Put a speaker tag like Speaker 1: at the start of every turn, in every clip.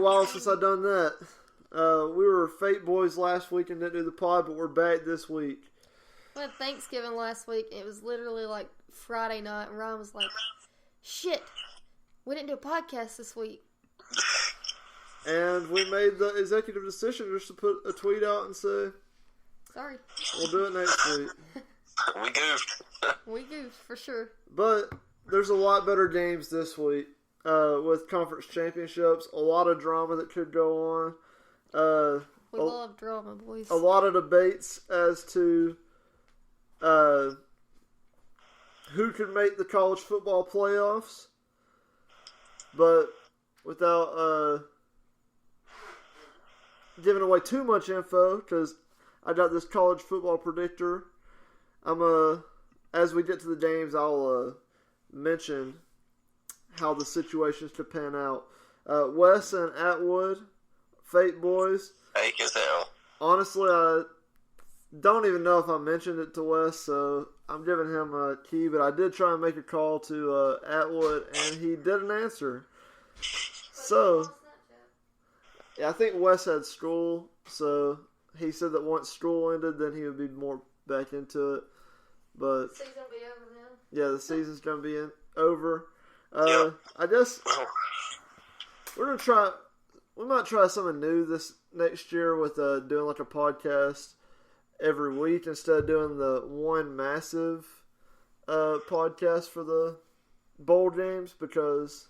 Speaker 1: while since I've done that. We were Fate Boys last week and didn't do the pod, but we're back this week.
Speaker 2: We had Thanksgiving last week. It was literally like Friday night, and Ryan was like, shit, we didn't do a podcast this week.
Speaker 1: And we made the executive decision just to put a tweet out and say,
Speaker 2: sorry,
Speaker 1: we'll do it next week.
Speaker 3: We goofed.
Speaker 2: We goofed, for sure.
Speaker 1: But there's a lot better games this week with conference championships. A lot of drama that could go on.
Speaker 2: We love drama, boys.
Speaker 1: A lot of debates as to who could make the college football playoffs. But without giving away too much info, because I got this college football predictor. As we get to the games, I'll mention how the situations could pan out. Wes and Atwood, Fate Boys.
Speaker 3: Fake as hell.
Speaker 1: Honestly, I don't even know if I mentioned it to Wes, so I'm giving him a key. But I did try and make a call to Atwood, and he didn't answer. So, yeah, I think Wes had school, so he said that once school ended, then he would be more back into it. But
Speaker 2: the season's gonna be over then.
Speaker 1: Yeah, the season's gonna be over.
Speaker 3: Yep.
Speaker 1: I guess we're gonna try. We might try something new this next year with doing like a podcast every week instead of doing the one massive podcast for the bowl games, because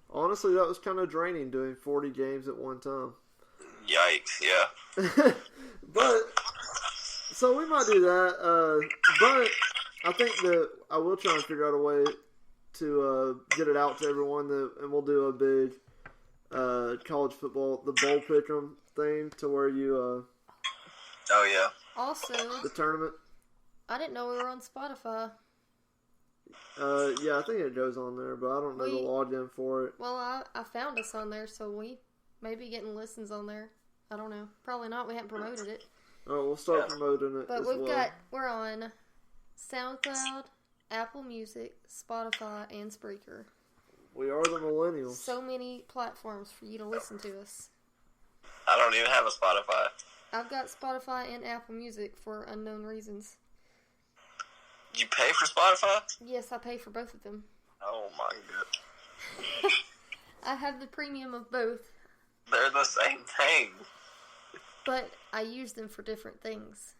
Speaker 1: honestly, that was kind of draining doing 40 games at one time.
Speaker 3: Yikes! Yeah.
Speaker 1: But so we might do that. But I think that I will try and figure out a way to get it out to everyone, and we'll do a big college football, the bowl pick'em thing, to where you
Speaker 3: Oh yeah.
Speaker 2: Also,
Speaker 1: the tournament.
Speaker 2: I didn't know we were on Spotify.
Speaker 1: Yeah, I think it goes on there, but I don't know the login for it.
Speaker 2: Well, I found us on there, so we may be getting listens on there. I don't know. Probably not. We haven't promoted it.
Speaker 1: Oh, we'll start promoting it.
Speaker 2: But
Speaker 1: as
Speaker 2: we're on SoundCloud, Apple Music, Spotify, and Spreaker.
Speaker 1: We are the millennials.
Speaker 2: So many platforms for you to listen to us.
Speaker 3: I don't even have a Spotify.
Speaker 2: I've got Spotify and Apple Music for unknown reasons.
Speaker 3: You pay for Spotify?
Speaker 2: Yes, I pay for both of them.
Speaker 3: Oh my god.
Speaker 2: I have the premium of both.
Speaker 3: They're the same thing.
Speaker 2: But I use them for different things.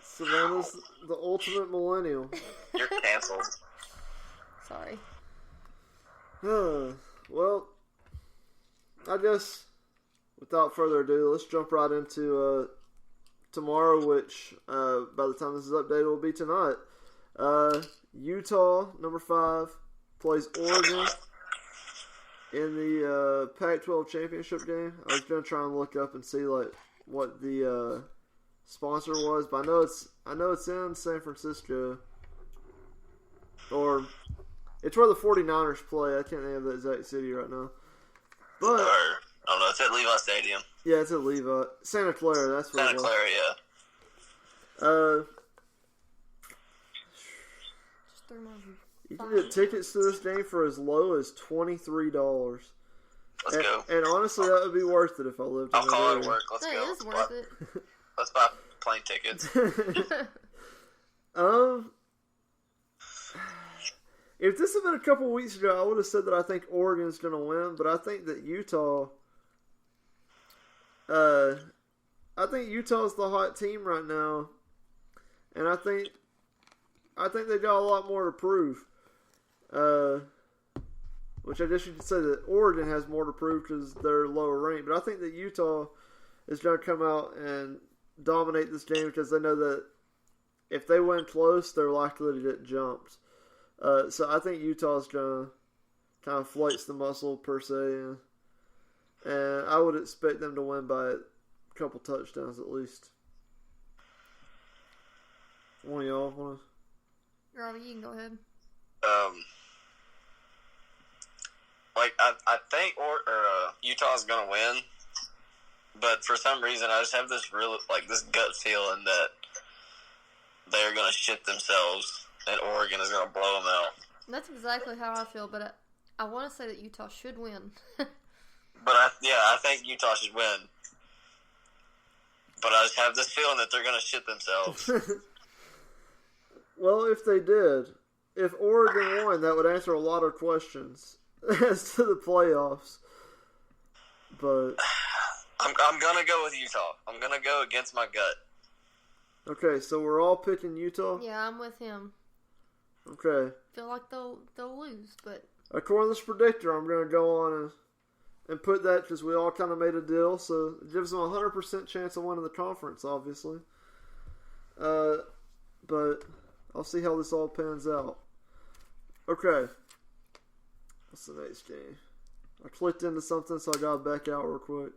Speaker 1: Savannah's the ultimate millennial.
Speaker 3: You're canceled.
Speaker 2: Sorry.
Speaker 1: Well, I guess without further ado, let's jump right into tomorrow, which by the time this is updated will be tonight. Utah, number 5, plays Oregon in the Pac-12 championship game. I was gonna try and look up and see like what the sponsor was, but I know it's in San Francisco, or it's where the 49ers play. I can't think of the exact city right now, but
Speaker 3: I don't know. It's at Levi Stadium.
Speaker 1: Yeah, it's at Levi. Santa Clara. That's what.
Speaker 3: Santa Clara, yeah.
Speaker 2: Just threw my
Speaker 1: You can get tickets to this game for as low as $23.
Speaker 3: Let's go.
Speaker 1: And honestly, that would be worth it if I lived in
Speaker 3: I'll call
Speaker 1: area.
Speaker 3: it work. Let's
Speaker 2: That
Speaker 3: go.
Speaker 2: is worth it.
Speaker 3: Let's buy plane tickets.
Speaker 1: If this had been a couple weeks ago, I would have said that I think Oregon's going to win, but I think that Utah's the hot team right now, and I think they got a lot more to prove. Which I guess you could say that Oregon has more to prove because they're lower ranked, but I think that Utah is going to come out and dominate this game because they know that if they win close, they're likely to get jumped. So I think Utah's going to kind of flex the muscle per se, and I would expect them to win by a couple touchdowns at least. One of y'all want to?
Speaker 2: Robbie, you can go ahead.
Speaker 3: I think Utah's gonna win, but for some reason I just have this this gut feeling that they're gonna shit themselves and Oregon is gonna blow them out.
Speaker 2: That's exactly how I feel, but I want to say that Utah should win.
Speaker 3: But I think Utah should win. But I just have this feeling that they're going to shit themselves.
Speaker 1: Well, if they did, if Oregon won, that would answer a lot of questions as to the playoffs. But
Speaker 3: I'm going to go with Utah. I'm going to go against my gut.
Speaker 1: Okay, so we're all picking Utah?
Speaker 2: Yeah, I'm with him.
Speaker 1: Okay.
Speaker 2: Feel like they'll lose, but
Speaker 1: according to this predictor, I'm going to go on and put that because we all kind of made a deal, so it gives them a 100% chance of winning the conference, obviously. But I'll see how this all pans out. Okay. What's the next game? I clicked into something, so I got back out real quick.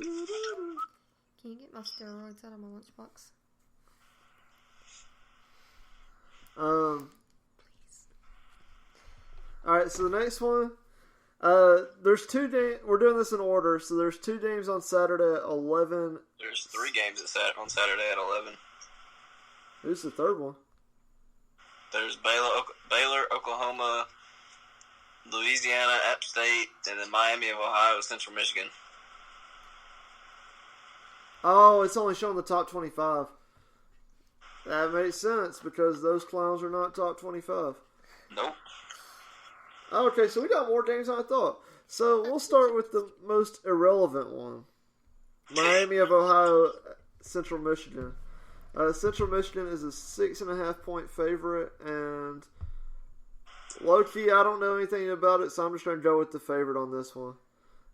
Speaker 2: can you get my steroids out of my lunchbox?
Speaker 1: Alright, so the next one, there's 2 games. We're doing this in order, so there's 2 games on Saturday at 11.
Speaker 3: There's 3 games on Saturday at 11.
Speaker 1: Who's the third one?
Speaker 3: There's Baylor, Oklahoma, Louisiana, App State, and then Miami of Ohio, Central Michigan.
Speaker 1: Oh, it's only showing the top 25. That makes sense because those clowns are not top 25.
Speaker 3: Nope.
Speaker 1: Okay, so we got more games than I thought. So we'll start with the most irrelevant one. Miami of Ohio, Central Michigan. Central Michigan is a 6.5 point favorite, and low-key, I don't know anything about it, so I'm just going to go with the favorite on this one.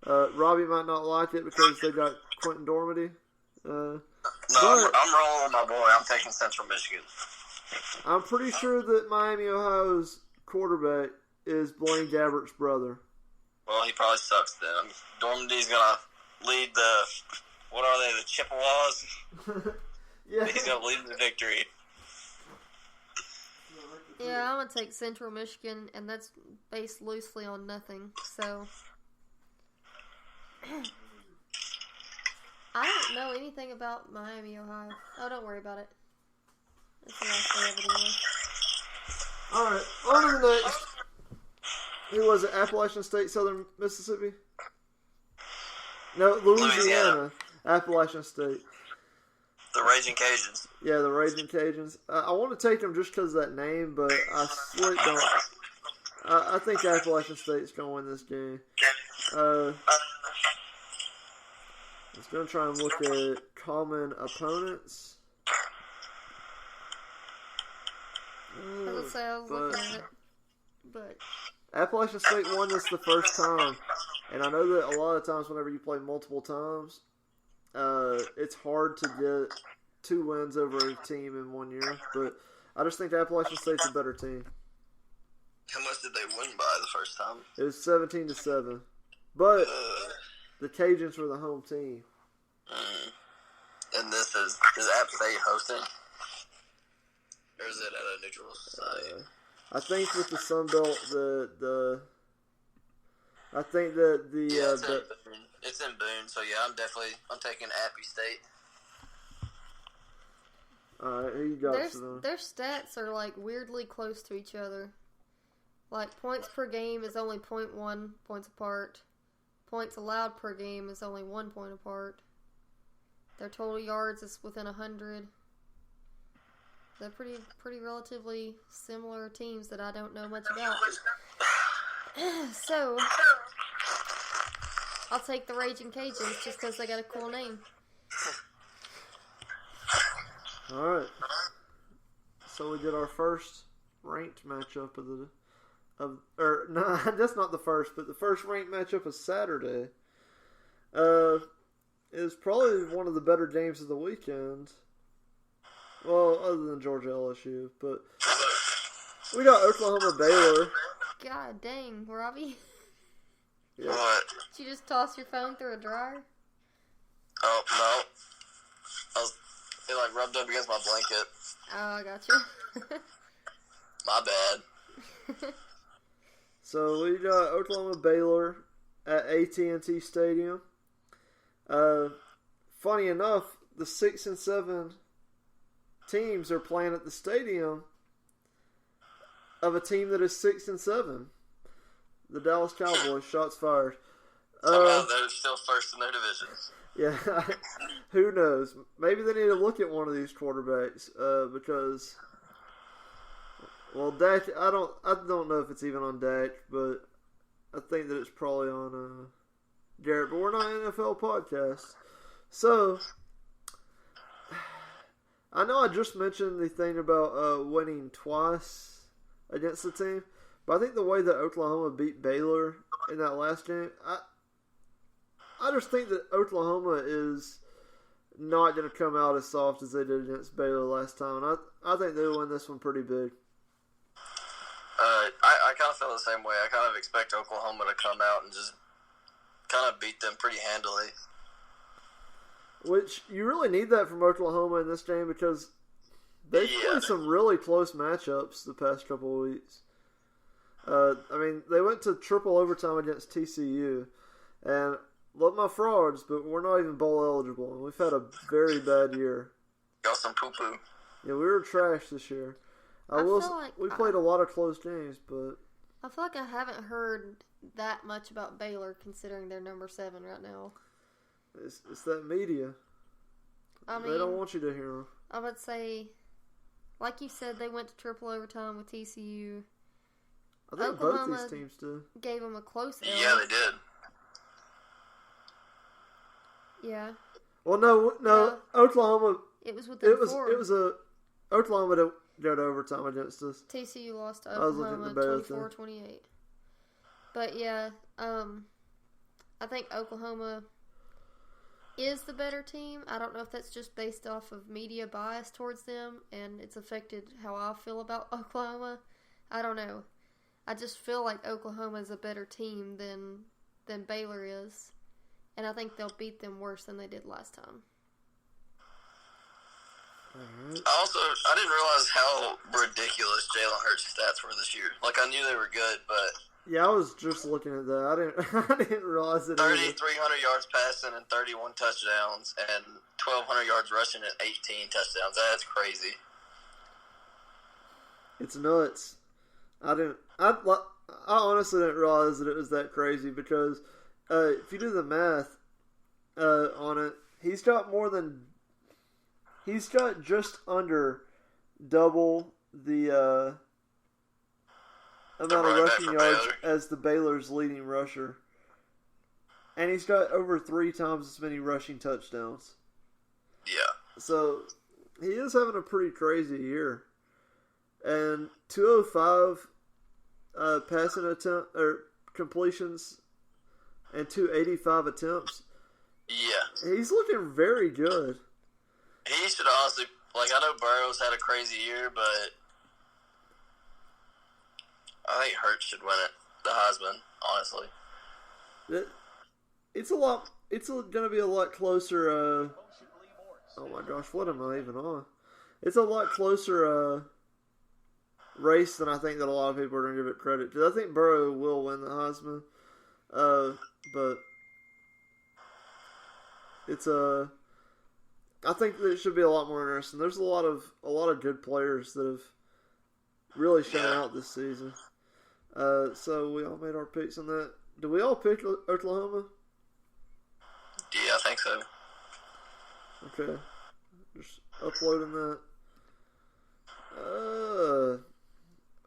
Speaker 1: Robbie might not like it because they got Quentin Dormady.
Speaker 3: No, I'm rolling with my boy. I'm taking Central Michigan.
Speaker 1: I'm pretty sure that Miami, Ohio's quarterback is Blaine Gabbert's brother.
Speaker 3: Well, he probably sucks then. Dormady's going to lead the, what are they, the Chippewas?
Speaker 1: Yeah.
Speaker 3: He's going to lead the victory.
Speaker 2: Yeah, I'm going to take Central Michigan, and that's based loosely on nothing, so I don't know anything about Miami, Ohio. Oh, don't worry about it. That's the last day of it anyway.
Speaker 1: Alright, on to the next. Who was it? Appalachian State, Southern Mississippi? No, Louisiana. Appalachian State.
Speaker 3: The Raging Cajuns.
Speaker 1: Yeah, the Raging Cajuns. I want to take them just because of that name, but I slick don't. I think Appalachian State's going to win this game. I was going to try and look at common opponents.
Speaker 2: I was looking at it, but
Speaker 1: Appalachian State won this the first time, and I know that a lot of times whenever you play multiple times, it's hard to get 2 wins over a team in 1 year, but I just think Appalachian State's a better team.
Speaker 3: How much did they win by the first time?
Speaker 1: It was 17-7, but the Cajuns were the home team.
Speaker 3: And this is App State hosting? Or is it at a neutral site?
Speaker 1: I think with the Sun Belt, I think that
Speaker 3: it's in Boone, so yeah, I'm taking Appy State.
Speaker 1: Alright, who you got?
Speaker 2: their stats are like weirdly close to each other. Like points per game is only 0.1 points apart. Points allowed per game is only 1 point apart. Their total yards is within 100. They're pretty relatively similar teams that I don't know much about. So, I'll take the Raging Cajuns just because they got a cool name.
Speaker 1: Alright. So we get our first ranked matchup no, that's not the first, but the first ranked matchup of Saturday. Is probably one of the better games of the weekend. Well, other than Georgia LSU, but we got Oklahoma Baylor.
Speaker 2: God dang, Robbie.
Speaker 3: Yeah. What?
Speaker 2: Did you just toss your phone through a dryer?
Speaker 3: Oh, no. It rubbed up against my blanket.
Speaker 2: Oh, I got you.
Speaker 3: My bad.
Speaker 1: So we got Oklahoma Baylor at AT&T Stadium. Funny enough, the 6 and 7 teams are playing at the stadium of a team that is 6 and 7. The Dallas Cowboys, shots fired.
Speaker 3: Somehow they're still first in their divisions.
Speaker 1: Yeah, who knows? Maybe they need to look at one of these quarterbacks because, well, Dak. I don't know if it's even on Dak, but I think that it's probably on Garrett. But we're not an NFL podcast, so I know I just mentioned the thing about winning twice against the team, but I think the way that Oklahoma beat Baylor in that last game, I just think that Oklahoma is not going to come out as soft as they did against Baylor last time. And I think they'll win this one pretty big.
Speaker 3: I kind of feel the same way. I kind of expect Oklahoma to come out and just kind of beat them pretty handily.
Speaker 1: Which, you really need that from Oklahoma in this game because they've played some really close matchups the past couple of weeks. I mean, they went to triple overtime against TCU. And love my frauds, but we're not even bowl eligible. And we've had a very bad year.
Speaker 3: Got some poo-poo.
Speaker 1: Yeah, we were trash this year. We played a lot of close games, but
Speaker 2: I feel like I haven't heard that much about Baylor considering they're number 7 right now.
Speaker 1: It's that media.
Speaker 2: I mean,
Speaker 1: they don't want you to hear them.
Speaker 2: I would say, like you said, they went to triple overtime with TCU.
Speaker 1: I think
Speaker 2: Oklahoma
Speaker 1: both these teams did.
Speaker 2: Gave them a close L.
Speaker 3: Yeah, they did.
Speaker 2: Yeah.
Speaker 1: Well, no. Oklahoma.
Speaker 2: It was within 4.
Speaker 1: It was Oklahoma to go to overtime against us.
Speaker 2: TCU lost to Oklahoma 24-28. But yeah, I think Oklahoma is the better team. I don't know if that's just based off of media bias towards them and it's affected how I feel about Oklahoma. I don't know. I just feel like Oklahoma is a better team than Baylor is. And I think they'll beat them worse than they did last time.
Speaker 1: Right.
Speaker 3: I didn't realize how ridiculous Jalen Hurts' stats were this year. Like, I knew they were good, but...
Speaker 1: Yeah, I was just looking at that. I didn't realize it.
Speaker 3: 3,300 yards passing and 31 touchdowns and 1,200 yards rushing and 18 touchdowns. That's crazy.
Speaker 1: It's nuts. I honestly didn't realize that it was that crazy because if you do the math on it, he's got just under double the amount of rushing yards as the Baylor's leading rusher. And he's got over 3 times as many rushing touchdowns.
Speaker 3: Yeah.
Speaker 1: So, he is having a pretty crazy year. And 205 passing attempt or completions and 285 attempts.
Speaker 3: Yeah.
Speaker 1: He's looking very good.
Speaker 3: He should honestly, like, I know Burrow's had a crazy year, but I think Hurts should win it, the Heisman, honestly.
Speaker 1: It's going to be a lot closer, oh my gosh, what am I even on? It's a lot closer, race than I think that a lot of people are going to give it credit to. I think Burrow will win the Heisman, but it's I think that it should be a lot more interesting. There's a lot of good players that have really shown out this season. So we all made our picks on that. Did we all pick Oklahoma?
Speaker 3: Yeah, I think so.
Speaker 1: Okay, just uploading that.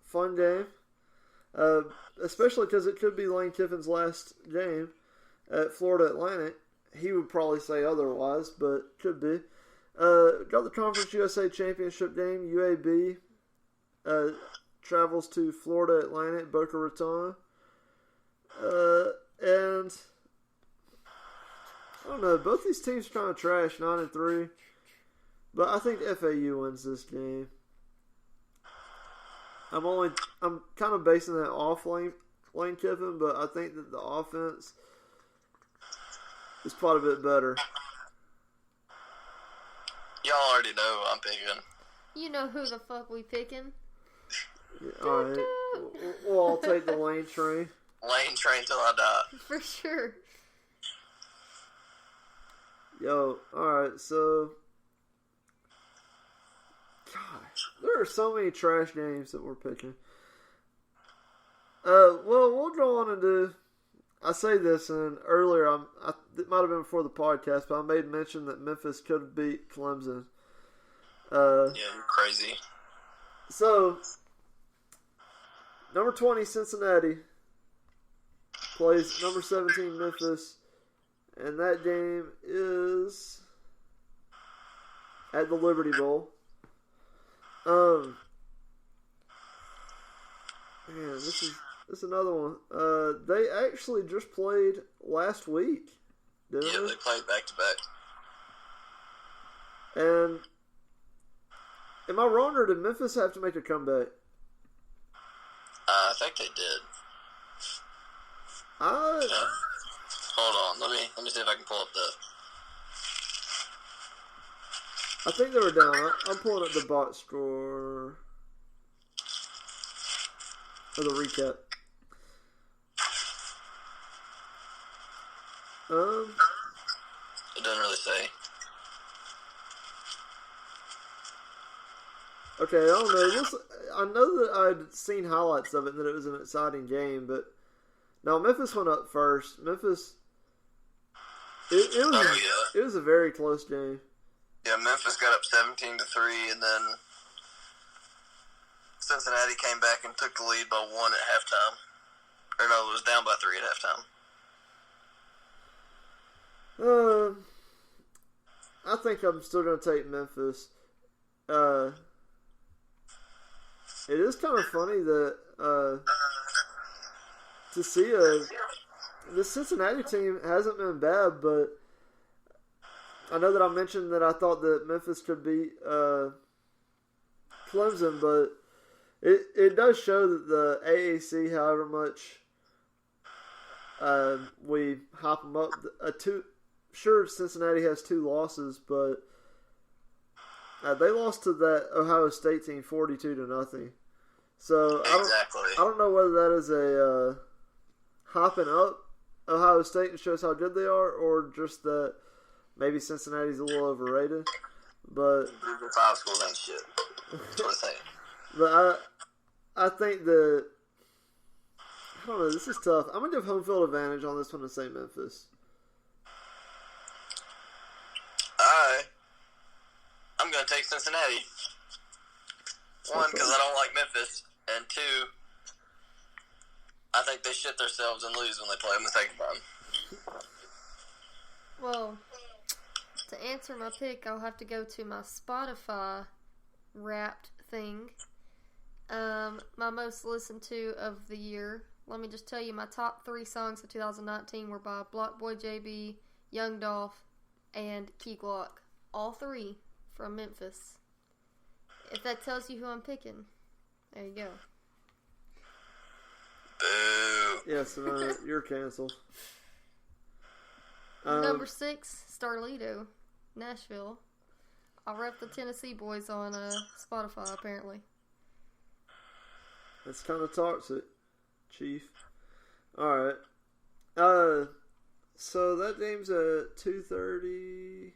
Speaker 1: Fun game. Especially because it could be Lane Kiffin's last game at Florida Atlantic. He would probably say otherwise, but could be. Got the Conference USA Championship game. UAB travels to Florida Atlantic, Boca Raton. And I don't know. Both these teams are kind of trash, 9-3. But I think FAU wins this game. I'm kind of basing that off Lane Kiffin, but I think that the offense is quite a bit better.
Speaker 3: Y'all already know who I'm picking.
Speaker 2: You know who the fuck we picking.
Speaker 1: Yeah, alright. We'll all take the Lane train.
Speaker 3: Lane train till I die.
Speaker 2: For sure.
Speaker 1: Yo, alright, so... Gosh, there are so many trash games that we're picking. Well, we'll go on and do. I say this, and earlier, it might have been before the podcast, but I made mention that Memphis could beat Clemson.
Speaker 3: Yeah, you're crazy.
Speaker 1: So, number 20, Cincinnati, plays number 17, Memphis, and that game is at the Liberty Bowl. Man, this is another one. They actually just played last week, didn't they?
Speaker 3: Yeah, they played back to back.
Speaker 1: And am I wrong, or did Memphis have to make a comeback?
Speaker 3: I think they did. Hold on, let me see if I can pull up
Speaker 1: I think they were down. I'm pulling up the box score. Or the recap.
Speaker 3: It doesn't really say.
Speaker 1: Okay, I don't know. I know that I'd seen highlights of it and that it was an exciting game, but no, Memphis went up first. Memphis. It was a very close game.
Speaker 3: Yeah, Memphis got up 17-3, and then Cincinnati came back and took the lead by 1 at halftime. Or no, it was down by 3 at halftime.
Speaker 1: I think I'm still going to take Memphis. It is kind of funny that to see the Cincinnati team hasn't been bad, but I know that I mentioned that I thought that Memphis could beat Clemson, but it does show that the AAC, however much we hype them up, sure, Cincinnati has 2 losses, but they lost to that Ohio State team 42-0. So
Speaker 3: exactly.
Speaker 1: I don't know whether that is a hyping up Ohio State and shows how good they are, or just that maybe Cincinnati's a little overrated. But
Speaker 3: Group 5 schools ain't shit. That's what I'm saying.
Speaker 1: But I think that I don't know. This is tough. I'm gonna give home field advantage on this one and say Memphis.
Speaker 3: I'm gonna take Cincinnati. 1, because I don't like Memphis, and 2, I think they shit themselves and lose when they play them the second time.
Speaker 2: Well, to answer my pick, I'll have to go to my Spotify Wrapped thing. My most listened to of the year. Let me just tell you, my top 3 songs of 2019 were by PodBoi JB, Young Dolph, and Key Glock. All 3 from Memphis. If that tells you who I'm picking, there you go.
Speaker 3: Boo.
Speaker 1: Yes, you're canceled.
Speaker 2: Number 6, Starlito, Nashville. I'll rep the Tennessee boys on Spotify, apparently.
Speaker 1: That's kind of toxic, Chief. Alright. So that game's at 2:30.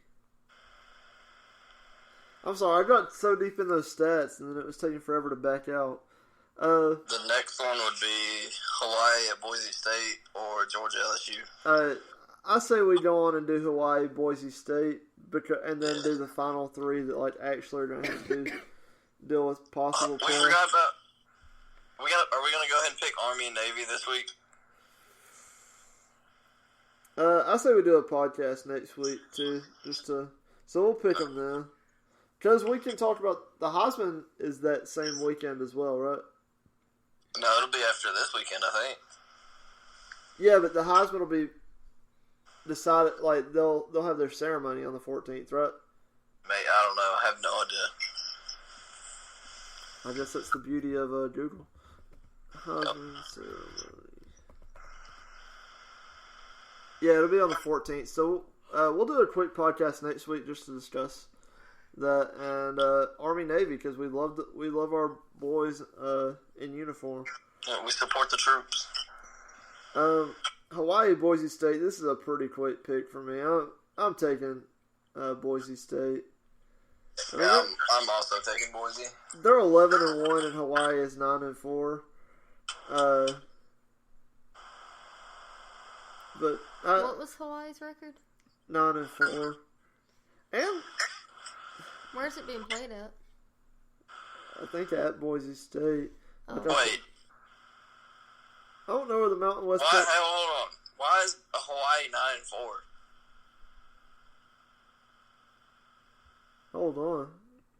Speaker 1: I'm sorry, I got so deep in those stats and then it was taking forever to back out.
Speaker 3: The next one would be Hawaii at Boise State or Georgia LSU.
Speaker 1: I say we go on and do Hawaii, Boise State, and then do the final 3 that actually are going to have to deal with possible
Speaker 3: We
Speaker 1: play.
Speaker 3: forgot about. Are we going to go ahead and pick Army and Navy this week?
Speaker 1: I say we do a podcast next week too, so we'll pick them then. Because we can talk about the Heisman is that same weekend as well, right?
Speaker 3: No, it'll be after this weekend, I think.
Speaker 1: Yeah, but the Heisman will be decided. They'll have their ceremony on the 14th, right?
Speaker 3: Mate, I don't know. I have no idea.
Speaker 1: I guess that's the beauty of Google. Heisman ceremony. Yeah, it'll be on the 14th. So we'll do a quick podcast next week just to discuss that and Army Navy because we love our boys in uniform.
Speaker 3: Yeah, we support the troops.
Speaker 1: Hawaii, Boise State. This is a pretty quick pick for me. I'm taking Boise State.
Speaker 3: Yeah, I'm also taking Boise.
Speaker 1: They're 11-1 and Hawaii is 9-4. But
Speaker 2: what was Hawaii's record?
Speaker 1: 9-4, and
Speaker 2: Where's it being played at?
Speaker 1: I think at Boise State.
Speaker 2: Oh.
Speaker 3: Wait.
Speaker 1: I don't know where the Mountain West.
Speaker 3: Why? Hey, hold on. Why is Hawaii 9-4?
Speaker 1: Hold on.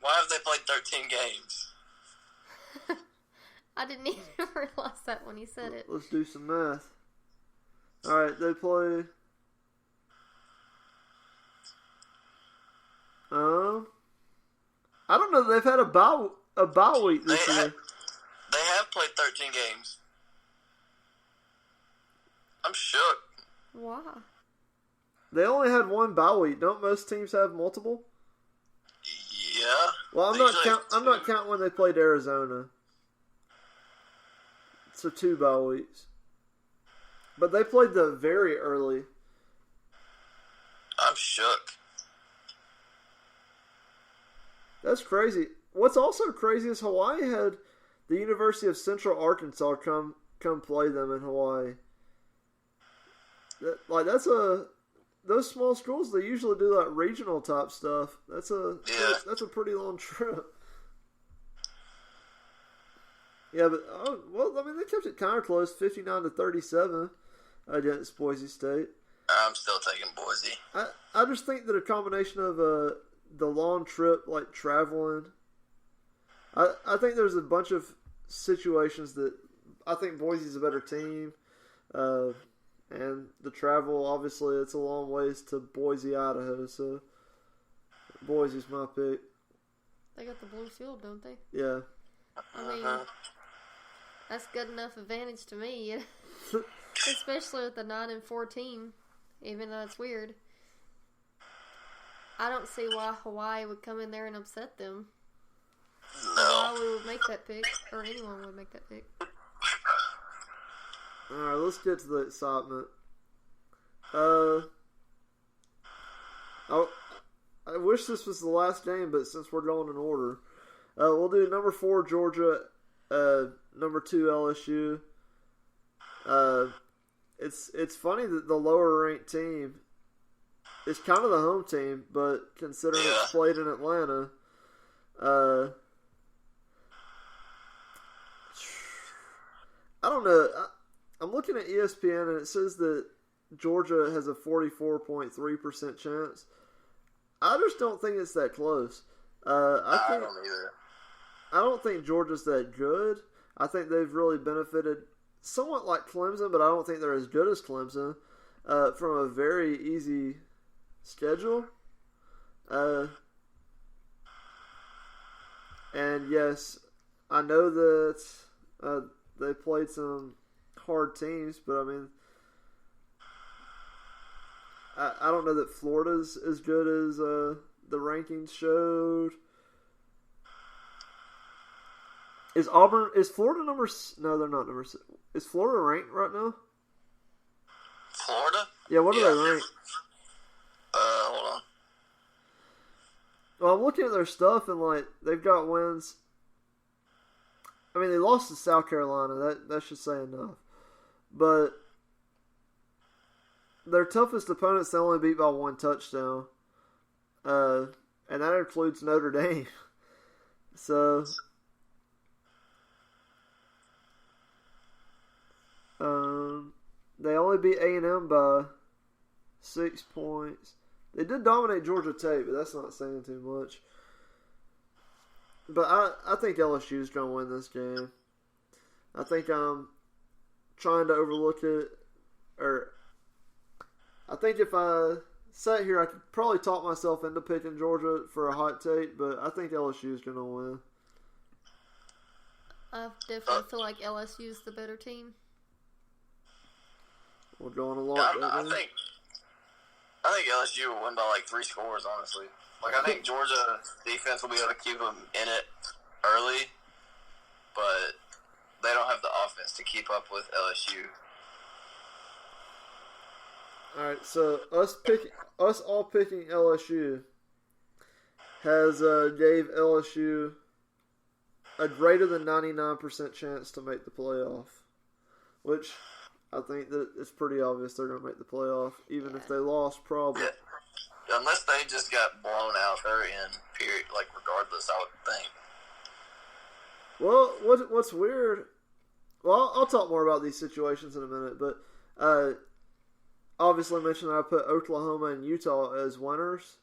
Speaker 3: Why have they played 13 games?
Speaker 2: I didn't even realize that when he said it.
Speaker 1: Let's do some math. All right, they play. I don't know. They've had a bye week this year.
Speaker 3: They have played 13 games. I'm shook.
Speaker 2: Why?
Speaker 1: They only had one bye week. Don't most teams have multiple?
Speaker 3: Yeah.
Speaker 1: Well, I'm not counting when they played Arizona. So 2 bye weeks. But they played the very early.
Speaker 3: I'm shook.
Speaker 1: That's crazy. What's also crazy is Hawaii had the University of Central Arkansas come play them in Hawaii. Those small schools, they usually do like regional type stuff. That's a pretty long trip. Yeah, but they kept it kind of close, 59-37 against Boise State.
Speaker 3: I'm still taking Boise.
Speaker 1: I just think that a combination of the long trip, like traveling. I think there's a bunch of situations that I think Boise's a better team. And the travel, obviously, it's a long ways to Boise, Idaho, so Boise's my pick.
Speaker 2: They got the blue field, don't they?
Speaker 1: Yeah.
Speaker 2: I mean, that's good enough advantage to me. Especially with the 9-4 team, even though it's weird. I don't see why Hawaii would come in there and upset them.
Speaker 3: No.
Speaker 2: Why we would make that pick, or anyone would make that pick.
Speaker 1: Alright, let's get to the excitement. I wish this was the last game, but since we're going in order, we'll do number 4 Georgia, number 2 LSU. It's funny that the lower ranked team is kind of the home team, but considering it's played in Atlanta, I don't know. I'm looking at ESPN and it says that Georgia has a 44.3% chance. I just don't think it's that close. I don't
Speaker 3: either.
Speaker 1: I don't think Georgia's that good. I think they've really benefited somewhat like Clemson, but I don't think they're as good as Clemson from a very easy schedule. And yes, I know that they played some hard teams, but I mean, I don't know that Florida's as good as the rankings showed. Is Florida number? No, they're not number 6. Is Florida ranked right now?
Speaker 3: Florida?
Speaker 1: Yeah, what are they ranked?
Speaker 3: Hold on.
Speaker 1: Well, I'm looking at their stuff and like they've got wins. I mean, they lost to South Carolina. That should say enough. But their toughest opponents they only beat by 1 touchdown, and that includes Notre Dame. So, they only beat A&M by 6 points. They did dominate Georgia Tech, but that's not saying too much. But I think LSU is going to win this game. I think I'm trying to overlook it. Or I think if I sat here, I could probably talk myself into picking Georgia for a hot take, but I think LSU is going to win.
Speaker 2: I definitely feel like LSU is the better team.
Speaker 1: We're going along.
Speaker 3: I think LSU will win by like 3 scores, honestly. Like, I think Georgia defense will be able to keep them in it early, but they don't have the offense to keep up with LSU.
Speaker 1: All right, so us all picking LSU has gave LSU a greater than 99% chance to make the playoff, which I think that it's pretty obvious they're going to make the playoff, even if they lost, probably.
Speaker 3: Yeah. Unless they just got blown out very in, period, like regardless, I would think.
Speaker 1: Well, what's weird, well, I'll talk more about these situations in a minute, but obviously I mentioned that I put Oklahoma and Utah as winners.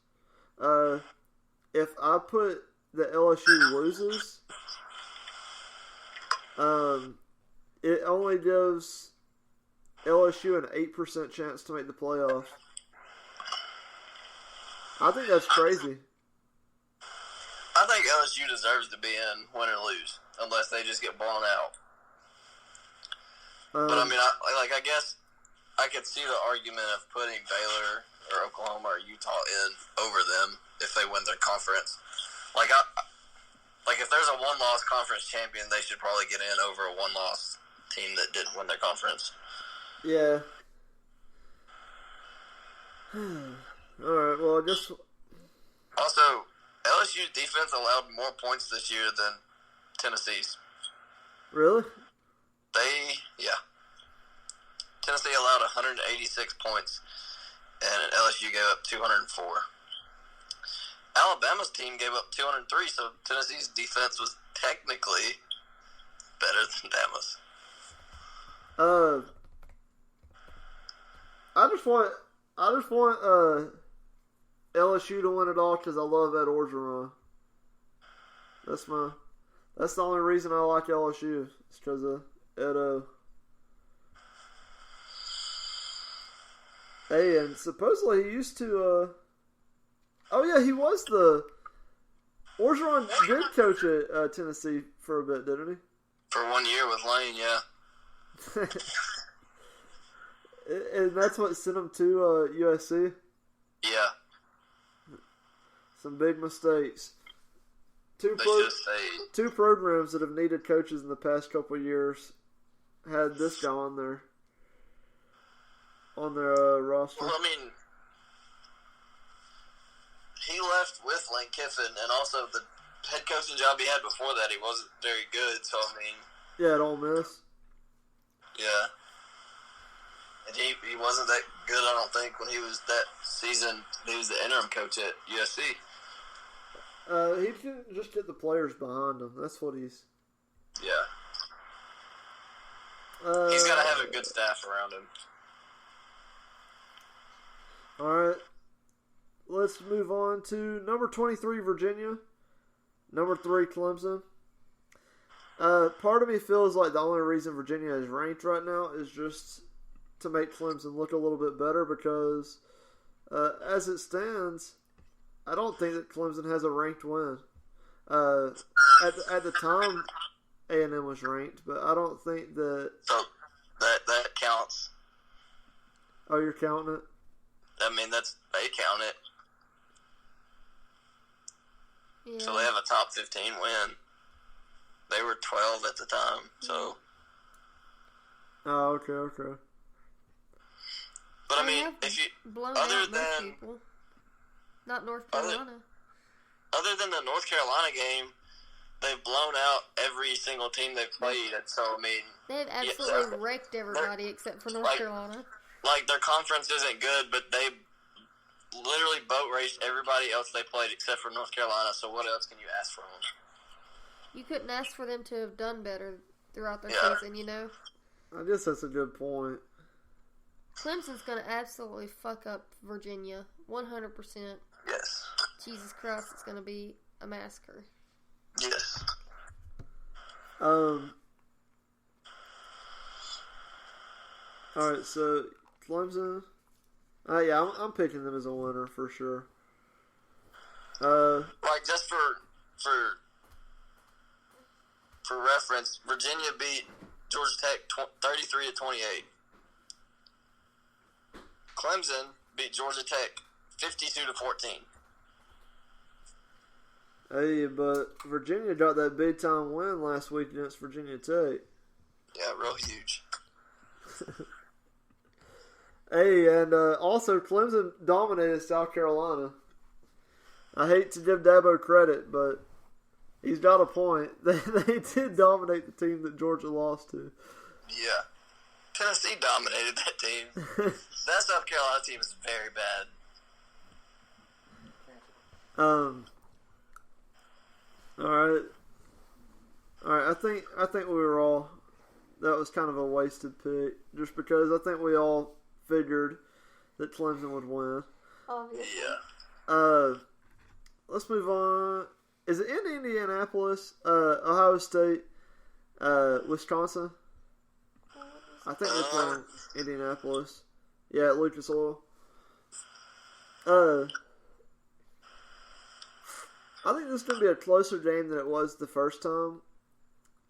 Speaker 1: If I put the LSU loses, it only gives LSU an 8% chance to make the playoff. I think that's crazy.
Speaker 3: I think LSU deserves to be in, win or lose, unless they just get blown out. But I mean, I guess I could see the argument of putting Baylor or Oklahoma or Utah in over them if they win their conference. Like if there's a one-loss conference champion, they should probably get in over a one-loss team that didn't win their conference.
Speaker 1: Yeah. All right. Well, I guess.
Speaker 3: Also, LSU's defense allowed more points this year than Tennessee's.
Speaker 1: Really?
Speaker 3: Tennessee allowed 186 points, and LSU gave up 204. Alabama's team gave up 203, so Tennessee's defense was technically better than Bama's.
Speaker 1: I just want LSU to win it all because I love Ed Orgeron. That's the only reason I like LSU. It's because of Edo. Hey, and supposedly he used to. Oh yeah, he was the. Orgeron did coach at Tennessee for a bit, didn't he?
Speaker 3: For 1 year with Lane, yeah.
Speaker 1: And that's what sent him to USC?
Speaker 3: Yeah.
Speaker 1: Some big mistakes. Two programs that have needed coaches in the past couple of years had this guy on their roster.
Speaker 3: Well, I mean, he left with Lane Kiffin, and also the head coaching job he had before that, he wasn't very good, so I mean...
Speaker 1: Yeah, at Ole Miss.
Speaker 3: Yeah. And he wasn't that good, I don't think, when he was that season. He was the interim coach at USC.
Speaker 1: He can just get the players behind him. That's what he's...
Speaker 3: Yeah. He's got to have a good staff around him.
Speaker 1: Alright. Let's move on to number 23, Virginia. Number 3, Clemson. Part of me feels like the only reason Virginia is ranked right now is just to make Clemson look a little bit better because as it stands, I don't think that Clemson has a ranked win. At the time, A&M was ranked, but I don't think that...
Speaker 3: So, that counts.
Speaker 1: Oh, you're counting it?
Speaker 3: I mean, they count it.
Speaker 2: Yeah.
Speaker 3: So they have a top 15 win. They were 12 at the time, so...
Speaker 1: Oh, okay.
Speaker 3: But I mean, if you...
Speaker 2: Blown
Speaker 3: other
Speaker 2: out most
Speaker 3: than...
Speaker 2: people. Not North Carolina.
Speaker 3: Other than the North Carolina game, they've blown out every single team they've played. And so, I mean...
Speaker 2: They've absolutely wrecked everybody except for North Carolina.
Speaker 3: Like, their conference isn't good, but they literally boat raced everybody else they played except for North Carolina, so what else can you ask from them?
Speaker 2: You couldn't ask for them to have done better throughout their season, you know?
Speaker 1: I guess that's a good point.
Speaker 2: Clemson's going to absolutely fuck up Virginia. 100%.
Speaker 3: Yes.
Speaker 2: Jesus Christ, it's going to be a massacre.
Speaker 3: Yes.
Speaker 1: Alright, so Clemson. Yeah, I'm picking them as a winner for sure.
Speaker 3: Like, just for reference, Virginia beat Georgia Tech 33-28. Clemson beat Georgia Tech 52-14.
Speaker 1: Hey, but Virginia got that big time win last week against Virginia Tech.
Speaker 3: Yeah, real huge.
Speaker 1: Hey, and also Clemson dominated South Carolina. I hate to give Dabo credit, but he's got a point. They did dominate the team that Georgia lost to.
Speaker 3: Yeah. Tennessee dominated that team. That South Carolina team is very bad.
Speaker 1: All right. I think we were all. That was kind of a wasted pick, just because I think we all figured that Clemson would win.
Speaker 2: Obviously.
Speaker 3: Yeah.
Speaker 1: Let's move on. Is it in Indianapolis? Ohio State, Wisconsin? I think they're playing Indianapolis. Yeah, at Lucas Oil. I think this is going to be a closer game than it was the first time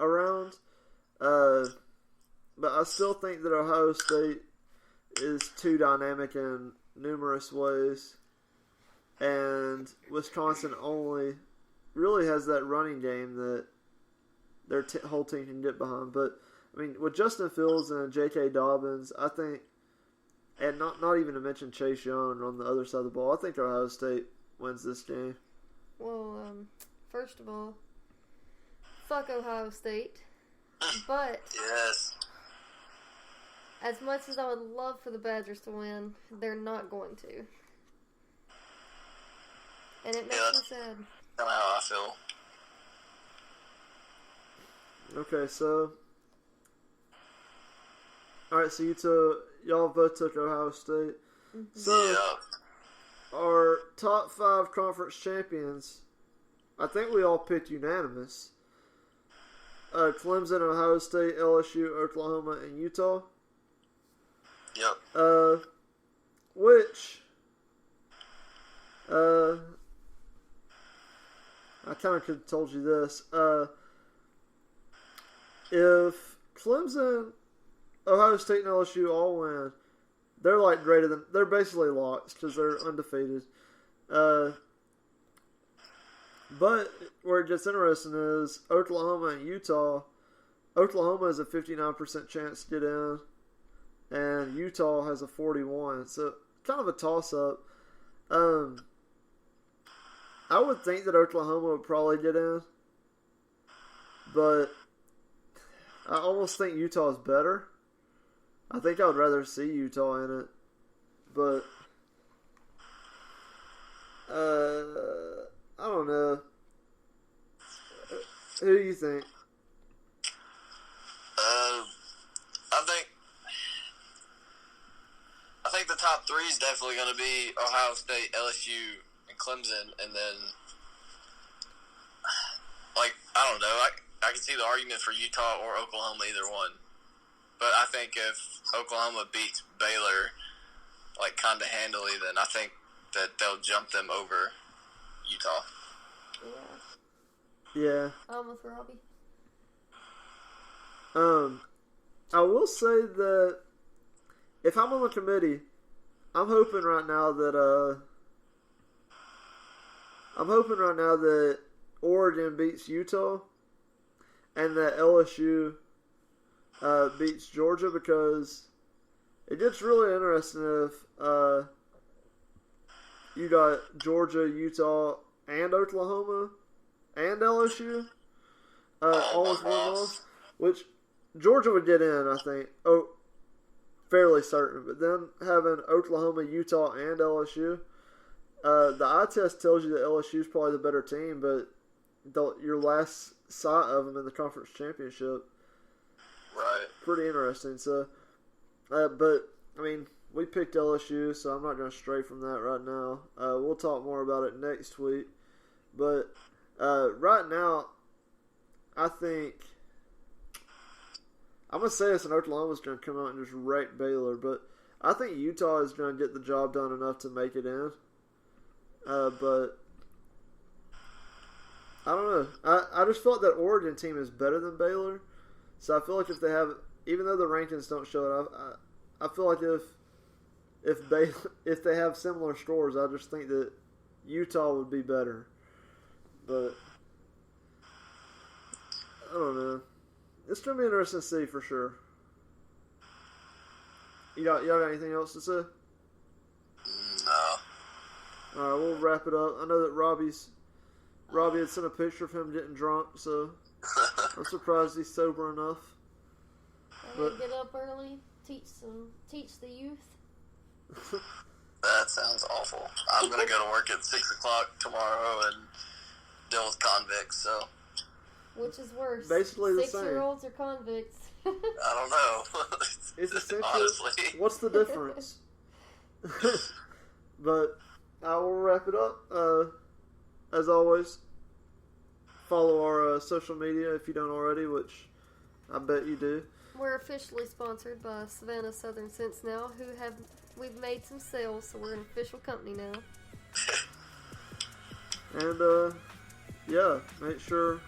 Speaker 1: around. But I still think that Ohio State is too dynamic in numerous ways. And Wisconsin only really has that running game that their whole team can get behind. But, I mean, with Justin Fields and J.K. Dobbins, I think, and not even to mention Chase Young on the other side of the ball, I think Ohio State wins this game.
Speaker 2: Well, first of all, fuck Ohio State. But
Speaker 3: Yes.
Speaker 2: as much as I would love for the Badgers to win, they're not going to. And it makes me sad.
Speaker 3: That's how I feel.
Speaker 1: Okay, so... Alright, so y'all both took Ohio State.
Speaker 2: Mm-hmm.
Speaker 1: So,
Speaker 3: Yeah.
Speaker 1: our top 5 conference champions, I think we all picked unanimous. Clemson, Ohio State, LSU, Oklahoma, and Utah.
Speaker 3: Yep.
Speaker 1: Which, I kind of could have told you this. If Clemson, Ohio State, and LSU all win, they're like they're basically locks because they're undefeated. But where it gets interesting is Oklahoma and Utah. Oklahoma has a 59% chance to get in, and Utah has a 41%. So kind of a toss-up. I would think that Oklahoma would probably get in, but I almost think Utah is better. I think I would rather see Utah in it, but I don't know. Who do you think?
Speaker 3: I think the top 3 is definitely going to be Ohio State, LSU, and Clemson, and then, like, I don't know. I can see the argument for Utah or Oklahoma, either one. But I think if Oklahoma beats Baylor, like, kind of handily, then I think that they'll jump them over Utah.
Speaker 1: Yeah.
Speaker 2: I'm with Robbie.
Speaker 1: I will say that if I'm on the committee, I'm hoping right now that Oregon beats Utah and that LSU beats Georgia, because it gets really interesting if you got Georgia, Utah, and Oklahoma and LSU all with one loss, which Georgia would get in, I think. Oh, fairly certain. But then having Oklahoma, Utah, and LSU, the eye test tells you that LSU is probably the better team, but your last sight of them in the conference championship,
Speaker 3: Right.
Speaker 1: pretty interesting. So, but I mean, we picked LSU, so I'm not going to stray from that right now. We'll talk more about it next week. But right now, I think I'm going to say this, and Oklahoma's going to come out and just wreck Baylor, but I think Utah is going to get the job done enough to make it in. But I don't know. I just felt that Oregon team is better than Baylor. So I feel like if they have, even though the rankings don't show it, I feel like if they have similar scores, I just think that Utah would be better. But I don't know. It's going to be interesting to see for sure. Y'all got anything else to say?
Speaker 3: No.
Speaker 1: Alright, we'll wrap it up. I know that Robbie had sent a picture of him getting drunk, so I'm surprised he's sober enough.
Speaker 2: I didn't get up early. teach the youth.
Speaker 3: That sounds awful. I'm gonna go to work at 6 o'clock tomorrow and deal with convicts. So,
Speaker 2: which is worse?
Speaker 1: Basically the same.
Speaker 2: 6-year-olds or convicts?
Speaker 3: I don't know.
Speaker 1: It's essentially,
Speaker 3: honestly,
Speaker 1: what's the difference? But I will wrap it up. As always, follow our social media if you don't already, which I bet you do.
Speaker 2: We're officially sponsored by Savannah Southern Scents now, we've made some sales, so we're an official company now. And yeah, make sure,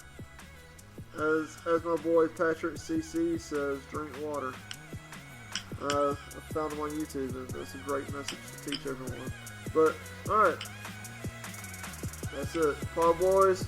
Speaker 2: as my boy Patrick CC says, drink water. I found him on YouTube, and that's a great message to teach everyone. But alright, that's it, PodBois.